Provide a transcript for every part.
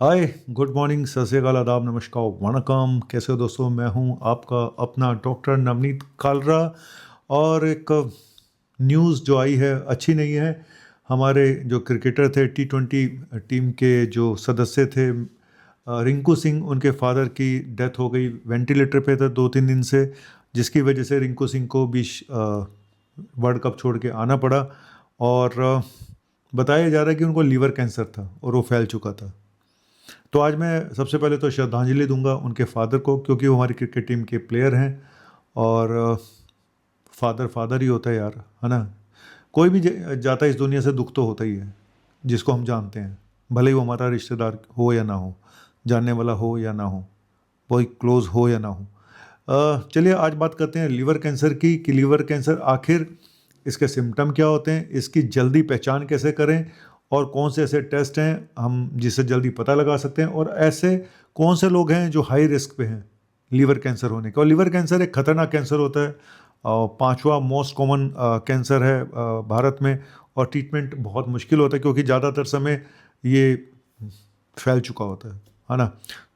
हाय, good morning, सत श्री अकाल, आदाब, नमस्कार, वणकम। कैसे हो दोस्तों? मैं हूं आपका अपना डॉक्टर नवनीत कालरा। और एक न्यूज़ जो आई है अच्छी नहीं है। हमारे जो क्रिकेटर थे, T20 टीम के जो सदस्य थे, रिंकू सिंह, उनके फादर की डेथ हो गई। वेंटिलेटर पे थे 2-3 दिन से, जिसकी वजह से रिंकू सिंह को भी वर्ल्ड कप छोड़ के आना पड़ा। और बताया जा रहा है कि उनको लीवर कैंसर था और वो फैल चुका था। तो आज मैं सबसे पहले तो श्रद्धांजलि दूंगा उनके फादर को, क्योंकि वो हमारी क्रिकेट टीम के प्लेयर हैं। और फादर फादर ही होता है यार, है ना। कोई भी जाता है इस दुनिया से, दुख तो होता ही है, जिसको हम जानते हैं, भले ही वो हमारा रिश्तेदार हो या ना हो, जानने वाला हो या ना हो, कोई क्लोज हो या ना हो। चलिए आज बात करते हैं लीवर कैंसर की, कि लीवर कैंसर आखिर इसके सिम्टम क्या होते हैं, इसकी जल्दी पहचान कैसे करें, और कौन से ऐसे टेस्ट हैं हम जिससे जल्दी पता लगा सकते हैं, और ऐसे कौन से लोग हैं जो हाई रिस्क पे हैं लीवर कैंसर होने के। और लीवर कैंसर एक खतरनाक कैंसर होता है, पांचवा मोस्ट कॉमन कैंसर है भारत में। और ट्रीटमेंट बहुत मुश्किल होता है, क्योंकि ज़्यादातर समय ये फैल चुका होता है ना।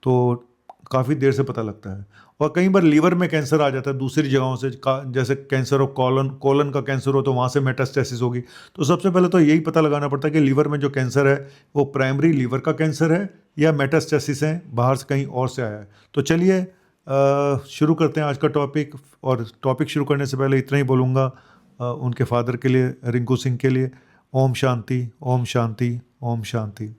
तो काफ़ी देर से पता लगता है। और कई बार लीवर में कैंसर आ जाता है दूसरी जगहों से, जैसे कैंसर ऑफ कॉलन, कॉलन का कैंसर हो तो वहाँ से मेटास्टेसिस होगी। तो सबसे पहले तो यही पता लगाना पड़ता है कि लीवर में जो कैंसर है वो प्राइमरी लीवर का कैंसर है या मेटास्टेसिस है, बाहर से कहीं और से आया है। तो चलिए शुरू करते हैं आज का टॉपिक। और टॉपिक शुरू करने से पहले इतना ही बोलूँगा, उनके फादर के लिए, रिंकू सिंह के लिए, ओम शांति, ओम शांति, ओम शांति।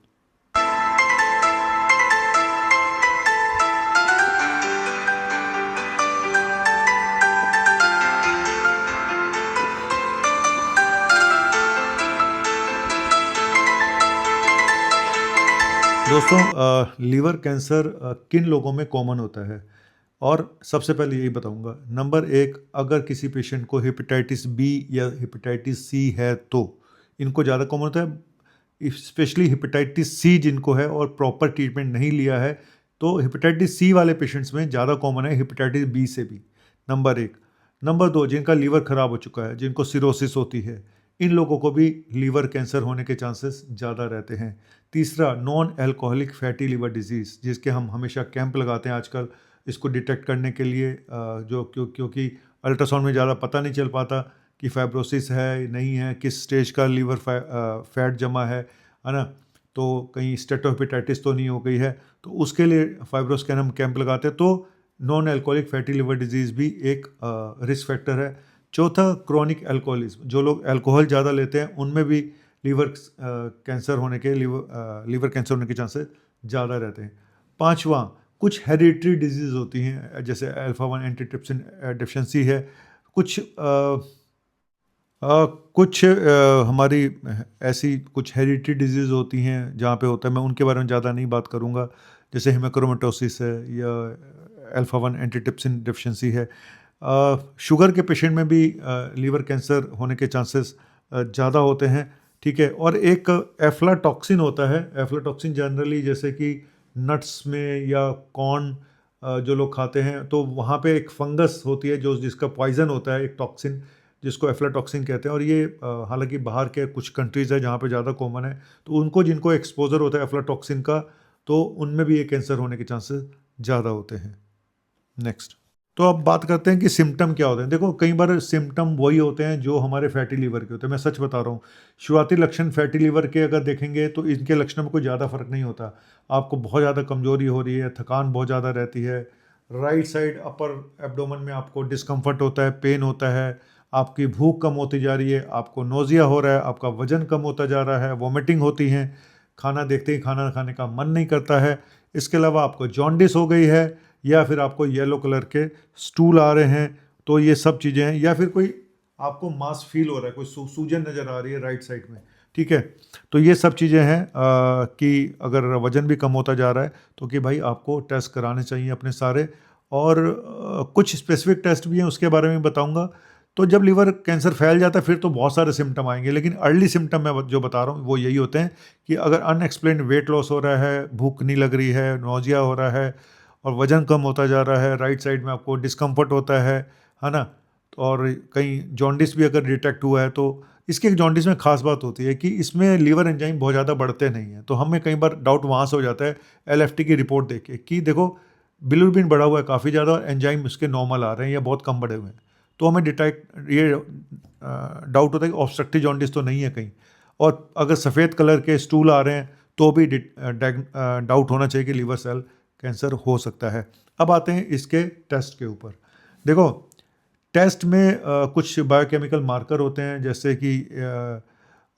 दोस्तों, लीवर कैंसर किन लोगों में कॉमन होता है? और सबसे पहले यही बताऊंगा, नंबर एक, अगर किसी पेशेंट को हेपेटाइटिस बी या हेपेटाइटिस सी है तो इनको ज़्यादा कॉमन होता है। स्पेशली हेपेटाइटिस सी जिनको है और प्रॉपर ट्रीटमेंट नहीं लिया है, तो हेपेटाइटिस सी वाले पेशेंट्स में ज़्यादा कॉमन है हेपेटाइटिस बी से भी। नंबर एक। नंबर दो, जिनका लीवर ख़राब हो चुका है, जिनको सिरोसिस होती है, इन लोगों को भी लीवर कैंसर होने के चांसेस ज़्यादा रहते हैं। तीसरा, non alcoholic fatty liver disease, जिसके हम हमेशा कैंप लगाते हैं आजकल इसको डिटेक्ट करने के लिए, क्योंकि अल्ट्रासाउंड में ज़्यादा पता नहीं चल पाता कि फाइब्रोसिस है नहीं है, किस स्टेज का लीवर फैट जमा है ना। तो कहीं स्टेटोहेपेटाइटिस तो नहीं हो गई है, तो उसके लिए फाइब्रोस्कैन हम कैंप लगाते हैं। तो non alcoholic fatty liver disease भी एक रिस्क फैक्टर है। चौथा, क्रॉनिक अल्कोहलिज्म, जो लोग अल्कोहल ज़्यादा लेते हैं उनमें भी लीवर कैंसर होने के चांसेस ज़्यादा रहते हैं। पांचवा, कुछ हेरिडिटरी डिजीज़ होती हैं, जैसे अल्फा 1 एंटीट्रिप्सिन डेफिशिएंसी है। कुछ हमारी ऐसी कुछ हेरिडिटरी डिजीज़ होती हैं जहाँ पे होता है, मैं उनके बारे में ज़्यादा नहीं बात करूँगा, जैसे हेमाक्रोमेटोसिस है या अल्फा 1 एंटीट्रिप्सिन डेफिशिएंसी है। शुगर के पेशेंट में भी लीवर कैंसर होने के चांसेस ज़्यादा होते हैं। ठीक है। और एक एफ्लाटॉक्सिन होता है। एफ्लाटॉक्सिन जनरली जैसे कि नट्स में या कॉर्न जो लोग खाते हैं, तो वहाँ पे एक फंगस होती है जो जिसका पॉइजन होता है, एक टॉक्सिन जिसको एफ्लाटॉक्सिन कहते हैं। और ये हालांकि बाहर के कुछ कंट्रीज़ है जहाँ पे ज़्यादा कॉमन है, तो उनको जिनको एक्सपोजर होता है एफ्लाटॉक्सिन का, तो उनमें भी ये कैंसर होने के चांसेस ज़्यादा होते हैं। नेक्स्ट। तो अब बात करते हैं कि सिम्टम क्या होते हैं। देखो, कई बार सिम्टम वही होते हैं जो हमारे फैटी लीवर के होते हैं। मैं सच बता रहा हूँ, शुरुआती लक्षण फैटी लीवर के अगर देखेंगे तो इनके लक्षणों में कोई ज़्यादा फर्क नहीं होता। आपको बहुत ज़्यादा कमजोरी हो रही है, थकान बहुत ज़्यादा रहती है, राइट साइड अपर एब्डोमेन में आपको डिस्कम्फर्ट होता है, पेन होता है, आपकी भूख कम होती जा रही है, आपको नोजिया हो रहा है, आपका वजन कम होता जा रहा है, वॉमिटिंग होती है, खाना देखते ही खाना खाने का मन नहीं करता है। इसके अलावा आपको जॉन्डिस हो गई है, या फिर आपको येलो कलर के स्टूल आ रहे हैं, तो ये सब चीज़ें हैं। या फिर कोई आपको मास फील हो रहा है, कोई सूजन नज़र आ रही है राइट साइड में। ठीक है। तो ये सब चीज़ें हैं कि अगर वज़न भी कम होता जा रहा है तो कि भाई आपको टेस्ट कराने चाहिए अपने सारे। और कुछ स्पेसिफिक टेस्ट भी हैं, उसके बारे में बताऊंगा। तो जब लीवर कैंसर फैल जाता है फिर तो बहुत सारे सिम्टम आएंगे, लेकिन अर्ली सिम्टम मैं जो बता रहा हूँ वो यही होते हैं कि अगर अनएक्सप्लेन्ड वेट लॉस हो रहा है, भूख नहीं लग रही है, नौजिया हो रहा है, और वज़न कम होता जा रहा है, राइट साइड में आपको डिस्कम्फर्ट होता है ना। और कहीं जॉन्डिस भी अगर डिटेक्ट हुआ है तो इसके एक जॉन्डिस में खास बात होती है कि इसमें लीवर एंजाइम बहुत ज़्यादा बढ़ते नहीं हैं, तो हमें कई बार डाउट वहाँ से हो जाता है एलएफटी की रिपोर्ट देख के कि देखो बिलिरुबिन बढ़ा हुआ है काफ़ी ज़्यादा और एंजाइम उसके नॉर्मल आ रहे हैं या बहुत कम बढ़े हुए हैं, तो हमें डिटेक्ट ये डाउट होता है कि ऑब्स्ट्रक्टिव जॉन्डिस तो नहीं है कहीं। और अगर सफ़ेद कलर के स्टूल आ रहे हैं तो भी डाउट होना चाहिए कि लीवर सेल कैंसर हो सकता है। अब आते हैं इसके टेस्ट के ऊपर। देखो टेस्ट में कुछ बायोकेमिकल मार्कर होते हैं, जैसे कि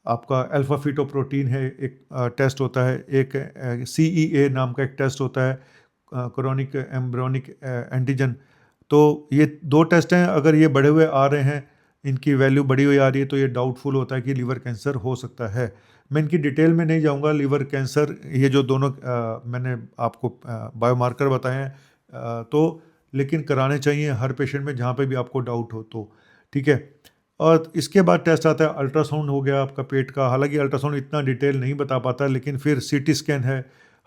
आपका अल्फा फीटोप्रोटीन है, एक टेस्ट होता है, एक CEA नाम का एक टेस्ट होता है, क्रोनिक एम्ब्रियोनिक एंटीजन। तो ये 2 टेस्ट हैं, अगर ये बढ़े हुए आ रहे हैं, इनकी वैल्यू बढ़ी हुई आ रही है, तो ये डाउटफुल होता है कि लीवर कैंसर हो सकता है। मैं इनकी डिटेल में नहीं जाऊंगा। लीवर कैंसर ये जो दोनों मैंने आपको बायोमार्कर बताए हैं, तो लेकिन कराने चाहिए हर पेशेंट में जहाँ पे भी आपको डाउट हो तो, ठीक है। और इसके बाद टेस्ट आता है अल्ट्रासाउंड हो गया आपका पेट का। हालांकि अल्ट्रासाउंड इतना डिटेल नहीं बता पाता, लेकिन फिर सीटी स्कैन है,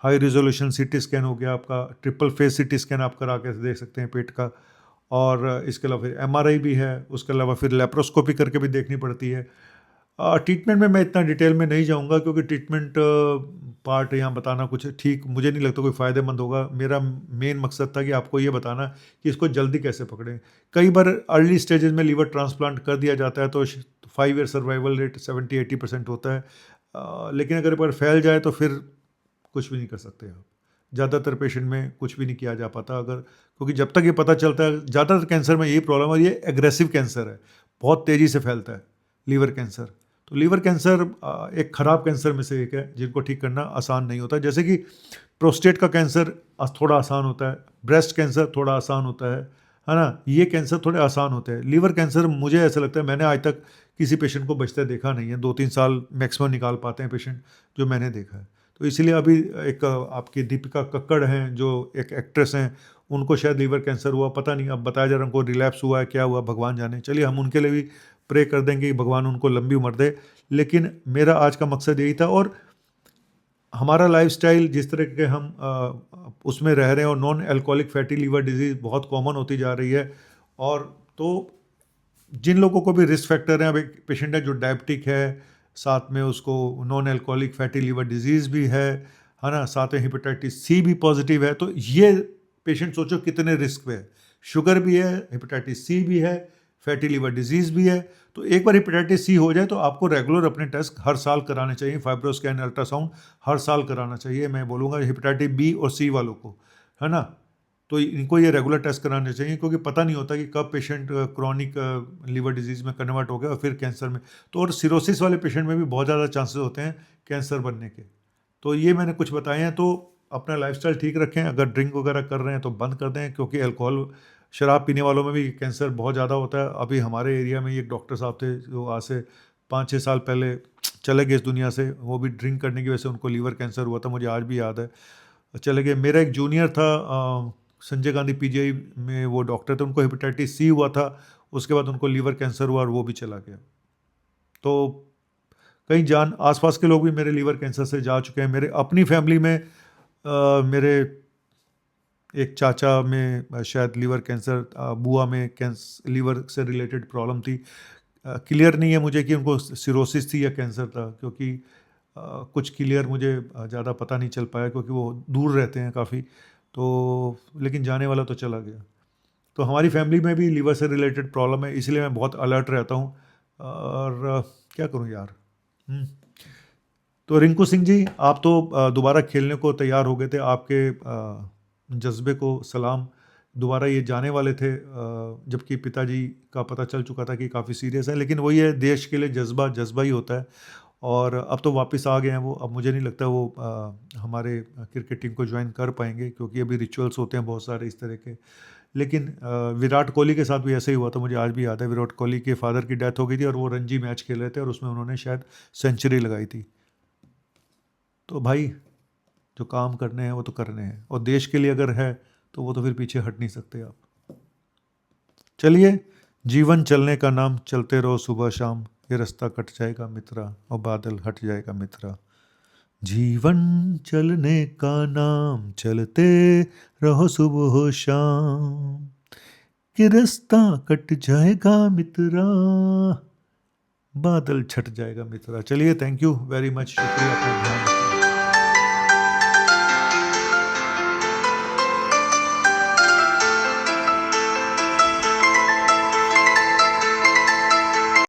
हाई रिजोल्यूशन सीटी स्कैन हो गया आपका, ट्रिपल फेस सीटी स्कैन आप करा के देख सकते हैं पेट का। और इसके अलावा फिर MRI भी है, उसके अलावा फिर लेप्रोस्कोपी करके भी देखनी पड़ती है। ट्रीटमेंट में मैं इतना डिटेल में नहीं जाऊंगा, क्योंकि ट्रीटमेंट पार्ट यहाँ बताना कुछ ठीक मुझे नहीं लगता कोई फ़ायदेमंद होगा। मेरा मेन मकसद था कि आपको ये बताना कि इसको जल्दी कैसे पकड़ें। कई बार अर्ली स्टेजेस में लीवर ट्रांसप्लांट कर दिया जाता है तो 5 ईयर सर्वाइवल रेट 70-80% होता है। लेकिन अगर एक बार फैल जाए तो फिर कुछ भी नहीं कर सकते आप। ज़्यादातर पेशेंट में कुछ भी नहीं किया जा पाता, अगर क्योंकि जब तक ये पता चलता है, ज़्यादातर कैंसर में यही प्रॉब्लम है, ये एग्रेसिव कैंसर है, बहुत तेज़ी से फैलता है लीवर कैंसर। तो लीवर कैंसर एक ख़राब कैंसर में से एक है जिनको ठीक करना आसान नहीं होता। जैसे कि प्रोस्टेट का कैंसर थोड़ा आसान होता है, ब्रेस्ट कैंसर थोड़ा आसान होता है ना, ये कैंसर थोड़े आसान होते हैं। लीवर कैंसर मुझे ऐसा लगता है, मैंने आज तक किसी पेशेंट को बचते देखा नहीं है। 2-3 साल मैक्सिमम निकाल पाते हैं पेशेंट, जो मैंने देखा है। तो इसीलिए अभी एक आपकी दीपिका कक्कड़ हैं जो एक एक्ट्रेस हैं, उनको शायद लीवर कैंसर हुआ, पता नहीं, अब बताया जा रहा है उनको रिलैप्स हुआ है, क्या हुआ भगवान जाने। चलिए हम उनके लिए भी प्रे कर देंगे कि भगवान उनको लंबी उम्र दे। लेकिन मेरा आज का मकसद यही था। और हमारा लाइफस्टाइल जिस तरह के हम उसमें रह रहे हैं, और non alcoholic fatty liver disease बहुत कॉमन होती जा रही है। और तो जिन लोगों को भी रिस्क फैक्टर हैं, अब एक पेशेंट है जो डायबिटिक है, साथ में उसको non alcoholic fatty liver disease भी है ना, साथ में हेपेटाइटिस C भी पॉजिटिव है, तो ये पेशेंट सोचो कितने रिस्क पे है। शुगर भी है, हेपेटाइटिस C भी है, फैटी लीवर डिजीज़ भी है। तो एक बार हेपेटाइटिस C हो जाए तो आपको रेगुलर अपने टेस्ट हर साल कराने चाहिए, फाइब्रोस्कैन, अल्ट्रासाउंड हर साल कराना चाहिए। मैं बोलूँगा हेपेटाइटिस B और C वालों को, है ना, तो इनको ये रेगुलर टेस्ट कराने चाहिए, क्योंकि पता नहीं होता कि कब पेशेंट क्रॉनिक लीवर डिजीज़ में कन्वर्ट हो गया और फिर कैंसर में। तो और सिरोसिस वाले पेशेंट में भी बहुत ज़्यादा चांसेस होते हैं कैंसर बनने के। तो ये मैंने कुछ बताए हैं। तो अपना लाइफस्टाइल ठीक रखें, अगर ड्रिंक वगैरह कर रहे हैं तो बंद कर दें, क्योंकि अल्कोहल शराब पीने वालों में भी कैंसर बहुत ज़्यादा होता है। अभी हमारे एरिया में एक डॉक्टर साहब थे जो आज से 5-6 साल पहले चले गए इस दुनिया से, वो भी ड्रिंक करने की वजह से उनको लीवर कैंसर हुआ था, मुझे आज भी याद है, चले गए। मेरा एक जूनियर था संजय गांधी PGI में, वो डॉक्टर थे, उनको हेपेटाइटिस C हुआ था, उसके बाद उनको लीवर कैंसर हुआ और वो भी चला गया। तो कई जान आसपास के लोग भी मेरे लीवर कैंसर से जा चुके हैं। मेरे अपनी फैमिली में मेरे एक चाचा में शायद लीवर कैंसर, बुआ में लीवर से रिलेटेड प्रॉब्लम थी। क्लियर नहीं है मुझे कि उनको सिरोसिस थी या कैंसर था, क्योंकि कुछ क्लियर मुझे ज़्यादा पता नहीं चल पाया, क्योंकि वो दूर रहते हैं काफ़ी। तो लेकिन जाने वाला तो चला गया। तो हमारी फैमिली में भी लीवर से रिलेटेड प्रॉब्लम है, इसलिए मैं बहुत अलर्ट रहता हूँ। और क्या करूँ यार। तो रिंकू सिंह जी, आप तो दोबारा खेलने को तैयार हो गए थे, आपके जज्बे को सलाम। दोबारा ये जाने वाले थे, जबकि पिताजी का पता चल चुका था कि काफ़ी सीरियस है, लेकिन वही है, देश के लिए जज्बा जज्बा ही होता है। और अब तो वापस आ गए हैं वो। अब मुझे नहीं लगता वो हमारे क्रिकेट टीम को ज्वाइन कर पाएंगे, क्योंकि अभी रिचुअल्स होते हैं बहुत सारे इस तरह के। लेकिन विराट कोहली के साथ भी ऐसा ही हुआ था, मुझे आज भी याद है। विराट कोहली के फादर की डेथ हो गई थी और वो रणजी मैच खेल रहे थे और उसमें उन्होंने शायद सेंचुरी लगाई थी। तो भाई जो काम करने हैं वो तो करने हैं, और देश के लिए अगर है तो वो तो फिर पीछे हट नहीं सकते आप। चलिए, जीवन चलने का नाम, चलते रहो सुबह शाम, ये रास्ता कट जाएगा मित्रा और बादल हट जाएगा मित्रा। जीवन चलने का नाम, चलते रहो सुबह शाम, कि रास्ता कट जाएगा मित्रा, बादल छट जाएगा मित्रा। चलिए, थैंक यू वेरी मच, शुक्रिया, अपना ध्यान रखिए।